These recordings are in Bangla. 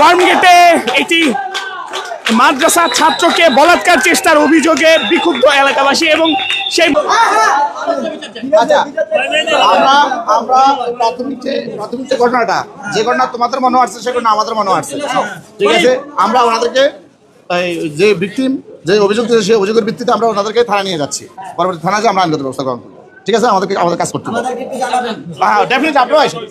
ফার্মগেটে একটি মাদ্রাসা ছাত্রকে বলাৎকার চেষ্টার অভিযোগে বিক্ষুব্ধ এলাকাবাসী এবং সেই আচ্ছা আমরা আমরা প্রাথমিক যে ঘটনাটা যে ঘটনা তোমাদের মনে আসছে সে ঘটনা আমাদের মনে আসছে, ঠিক আছে। আমরা ওনাদেরকে যে ভিকটিম যে অভিযোগ দিয়েছে সেই অভিযোগের ভিত্তিতে আমরা ওনাদেরকে থানা নিয়ে যাচ্ছি, পরবর্তী থানায় যে আমরা আইনগত ব্যবস্থা গ্রহণ করবো, ঠিক আছে। আমাদের কাজ করতে হবে। হ্যাঁ ডেফিনেটলি আপনারাও আসুন।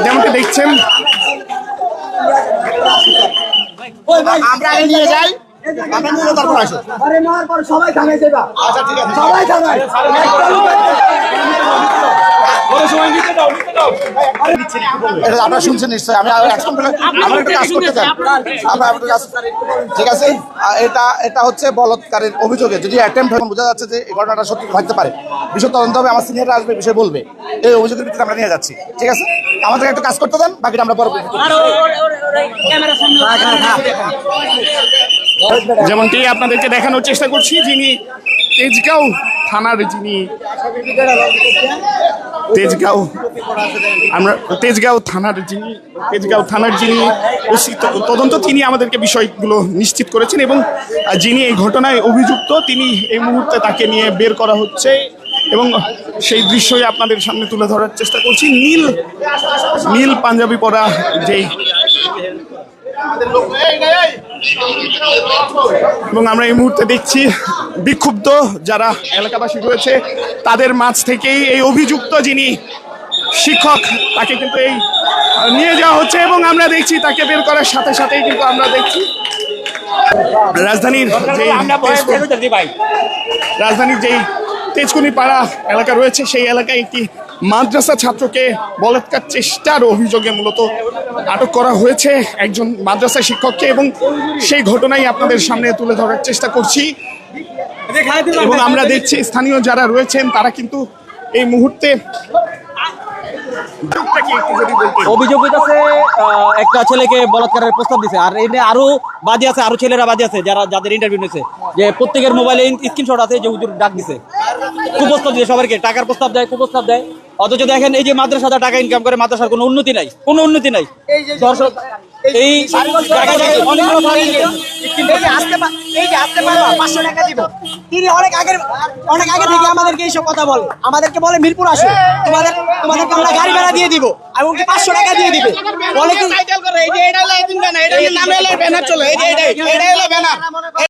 যেমনটি দেখছেন আমরা আগে নিয়ে যাই, আমরা নিয়ে যাই, তারপর আসুন। সবাই থানায় যাবা। আচ্ছা ঠিক আছে, সবাই থানায়। এটা আপনারা শুনছেন নিশ্চয়ই। আমি অ্যাকশন পেলে আমার একটা কাজ করতে চাই, আমরা একটা কাজ, ঠিক আছে। এটা হচ্ছে বলৎকারের অভিযোগে যদি অ্যাটেম্প্ট হয়, বোঝা যাচ্ছে যে এই ঘটনাটা সত্যি থাকতে পারে। বিষয় তদন্ত হবে, আমার সিনিয়ররা আসবে, বিষয় বলবে। এই অভিযোগের ভিত্তিতে আমরা নিয়ে যাচ্ছি, ঠিক আছে। আমাদের একটা কাজ করতে দেন, বাকিটা আমরা পরবর্তী। যেমনটি আপনাদেরকে দেখানোর চেষ্টা করছি, যিনি তেজগাঁও থানার যিনি ওসি তদন্ত, তিনি আমাদেরকে বিষয়গুলো নিশ্চিত করেছেন এবং যিনি এই ঘটনায় অভিযুক্ত তিনি এই মুহূর্তে তাকে নিয়ে বের করা হচ্ছে এবং সেই দৃশ্যই আপনাদের সামনে তুলে ধরার চেষ্টা করছি। নীল পাঞ্জাবি পরা যেই, এবং আমরা এই মুহূর্তে দেখছি বিক্ষুব্ধ যারা এলাকাবাসী রয়েছে তাদের মাঝ থেকেই এই অভিযুক্ত যিনি শিক্ষক তাকে কিন্তু এই নিয়ে যাওয়া হচ্ছে এবং আমরা দেখছি তাকে বের করার সাথে সাথেই কিন্তু আমরা দেখছি রাজধানীর যেই তেজকুনি পাড়া এলাকা রয়েছে সেই এলাকায় একটি মাদ্রাসা ছাত্রকে বলাৎকার চেষ্টার অভিযোগে মূলত আটক করা হয়েছে একজন মাদ্রাসা শিক্ষককে এবং সেই ঘটনাই আপনাদের সামনে তুলে ধরার চেষ্টা করছি এবং আমরা দেখছি স্থানীয় যারা রয়েছেন তারা কিন্তু এই মুহূর্তে অভিযোগ হইতেছে একটা ছেলেকে বলাৎকারের প্রস্তাব দিছে, আর এনে আরো বাদী আছে, আরো ছেলেরা বাদী আছে যাদের ইন্টারভিউ নিয়েছে, যে প্রত্যেকের মোবাইলে স্ক্রিনশট আছে যে হুজুর ডাক দিছে, কুপ্রস্তাব দিছে, সবাইকে টাকার প্রস্তাব দেয়, কুপ্রস্তাব দেয়। অথচ দেখেন এই যে মাদ্রাসাটা টাকা ইনকাম করে, মাদ্রাসার কোনো উন্নতি নাই, কোনো উন্নতি নাই। এই তিনি অনেক আগে থেকে আমাদেরকে এইসব কথা বলে, আমাদেরকে বলে মিরপুর আসো, তোমাদেরকে আমরা গাড়ি ভাড়া দিয়ে দিব, এমনকি 500 টাকা দিয়ে দিবে, বলে কি